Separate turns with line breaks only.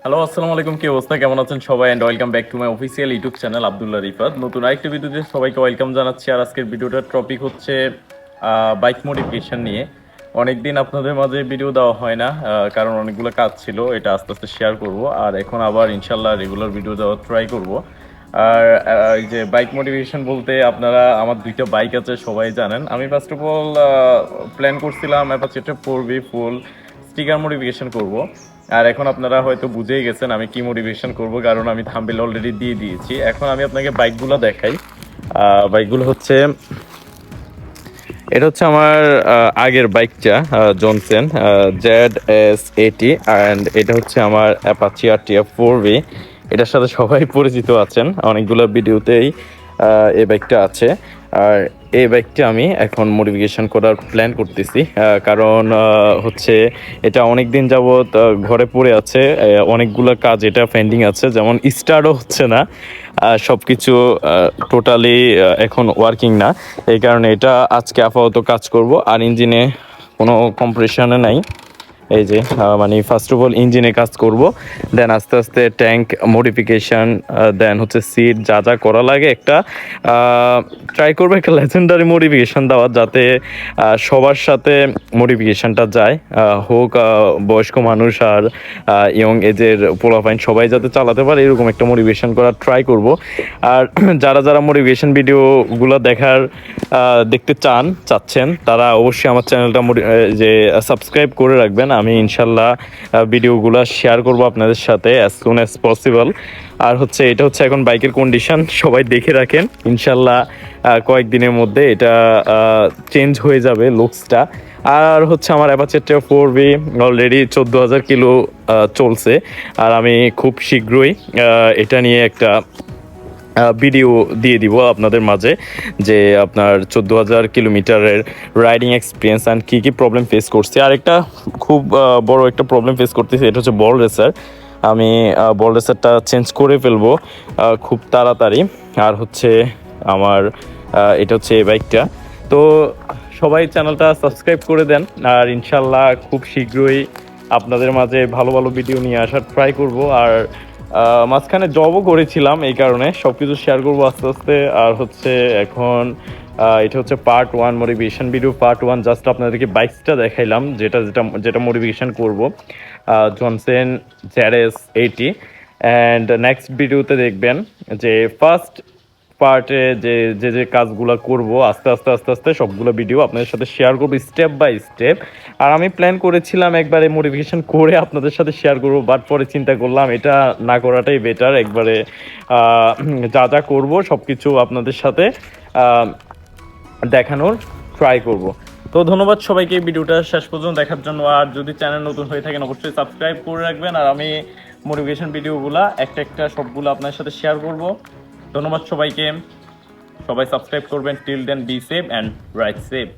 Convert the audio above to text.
Hello, আসসালামু আলাইকুম। কি অবস্থা, কেমন আছেন সবাই? And welcome back to my official YouTube channel Abdullah Rifat. নতুন আরেকটা ভিডিওতে সবাইকে ওয়েলকাম জানাচ্ছি। আর আজকের ভিডিওটার টপিক হচ্ছে বাইক মডিফিকেশন নিয়ে। অনেকদিন আপনাদের মাঝে ভিডিও দেওয়া হয় না, কারণ অনেকগুলো কাজ ছিল। এটা আস্তে আস্তে শেয়ার করব, আর এখন আবার ইনশাল্লাহ রেগুলার ভিডিও দেওয়ার ট্রাই করব। আর এই যে বাইক মডিফিকেশন বলতে, আপনারা আমার দুইটা বাইক আছে সবাই জানেন। আমি ফার্স্ট অফ অল প্ল্যান করছিলাম অ্যাপাচি 4V ফুল স্টিকার মডিফিকেশন করব। আর এখন আপনারা হয়তো বুঝেই গেছেন আমি কি মোটিভেশন করব, কারণ আমি থাম্বনেল অলরেডি দিয়ে দিয়েছি। এখন আমি আপনাকে বাইকগুলো দেখাই। বাইকগুলো হচ্ছে, এটা হচ্ছে আমার আগের বাইকটা, জনসেন ZS80, অ্যান্ড এটা হচ্ছে আমার অ্যাপাচি RTF 4V। এটার সাথে সবাই পরিচিত আছেন, অনেকগুলো ভিডিওতেই এই বাইকটা আছে। আর এই বাইকটা আমি এখন মডিফিকেশন করার প্ল্যান করতেছি, কারণ হচ্ছে এটা অনেক দিন যাবৎ ঘরে পড়ে আছে। অনেকগুলো কাজ এটা পেন্ডিং আছে, যেমন স্টার্টও হচ্ছে না, সব কিছু টোটালি এখন ওয়ার্কিং না। এই কারণে এটা আজকে আপাতত কাজ করব। আর ইঞ্জিনে কোনো কম্প্রেশনে নাই, এই যে মানে ফার্স্ট অফ অল ইঞ্জিনে কাজ করব, দেন আস্তে আস্তে ট্যাঙ্ক মডিফিকেশান, দেন হচ্ছে সিট যা যা করা লাগে একটা ট্রাই করবো একটা লেজেন্ডারি মডিফিকেশান দেওয়ার, যাতে সবার সাথে মডিফিকেশানটা যায়, হোক বয়স্ক মানুষ আর ইয়ং এজের পোলাপাইন সবাই যাতে চালাতে পারে, এরকম একটা মোটিভেশন করার ট্রাই করব। আর যারা যারা মোটিভেশন ভিডিওগুলো দেখতে চাচ্ছেন, তারা অবশ্যই আমার চ্যানেলটা যে সাবস্ক্রাইব করে রাখবেন। আমি ইনশাল্লাহ ভিডিওগুলো শেয়ার করব আপনাদের সাথে অ্যাজ সুন অ্যাজ পসিবল। আর হচ্ছে এটা হচ্ছে এখন বাইকের কন্ডিশন, সবাই দেখে রাখেন। ইনশাল্লাহ কয়েকদিনের মধ্যে এটা চেঞ্জ হয়ে যাবে লুকসটা। আর হচ্ছে আমার অ্যাপাচি 4V অলরেডি 14,000 কিলো চলছে। আর আমি খুব শীঘ্রই এটা নিয়ে একটা ভিডিও দিয়ে দিব আপনাদের মাঝে, যে আপনার 14,000 কিলোমিটারের রাইডিং এক্সপিরিয়েন্স অ্যান্ড কী কী প্রবলেম ফেস করছি। আর একটা খুব বড় একটা প্রবলেম ফেস করতেছি, এটা হচ্ছে বল রেসার। আমি বল রেসারটা চেঞ্জ করে ফেলবো খুব তাড়াতাড়ি। আর হচ্ছে আমার এটা হচ্ছে এই বাইকটা। তো সবাই চ্যানেলটা সাবস্ক্রাইব করে দেন, আর ইনশাল্লাহ খুব শীঘ্রই আপনাদের মাঝে ভালো ভালো ভিডিও নিয়ে আসার ট্রাই করব। আর মাঝখানে জবও করেছিলাম, এই কারণে সব কিছু শেয়ার করবো আস্তে আস্তে। আর হচ্ছে এখন এটা হচ্ছে part 1 motivation video, part 1। Just আপনাদেরকে বাইকসটা দেখাইলাম, যেটা যেটা যেটা মোটিভেশন করবো, জনসেন ZS80। অ্যান্ড নেক্সট ভিডিওতে দেখবেন যে ফার্স্ট পার্টে যে যে যে কাজগুলো করব, আস্তে আস্তে আস্তে আস্তে সবগুলো ভিডিও আপনাদের সাথে শেয়ার করবো স্টেপ বাই স্টেপ। আর আমি প্ল্যান করেছিলাম একবারে মোটিভেশন করে আপনাদের সাথে শেয়ার করবো, বাট পরে চিন্তা করলাম এটা না করাটাই বেটার। একবারে যা যা করবো সব কিছু আপনাদের সাথে দেখানোর ট্রাই করব। তো ধন্যবাদ সবাইকে ভিডিওটা শেষ পর্যন্ত দেখার জন্য। আর যদি চ্যানেল নতুন হয়ে থাকেন অবশ্যই সাবস্ক্রাইব করে রাখবেন। আর আমি মোটিভেশন ভিডিওগুলো একটা একটা সবগুলো আপনার সাথে শেয়ার করব। ধন্যবাদ সবাইকে, সবাই সাবস্ক্রাইব করবেন। Till then be safe and ride safe.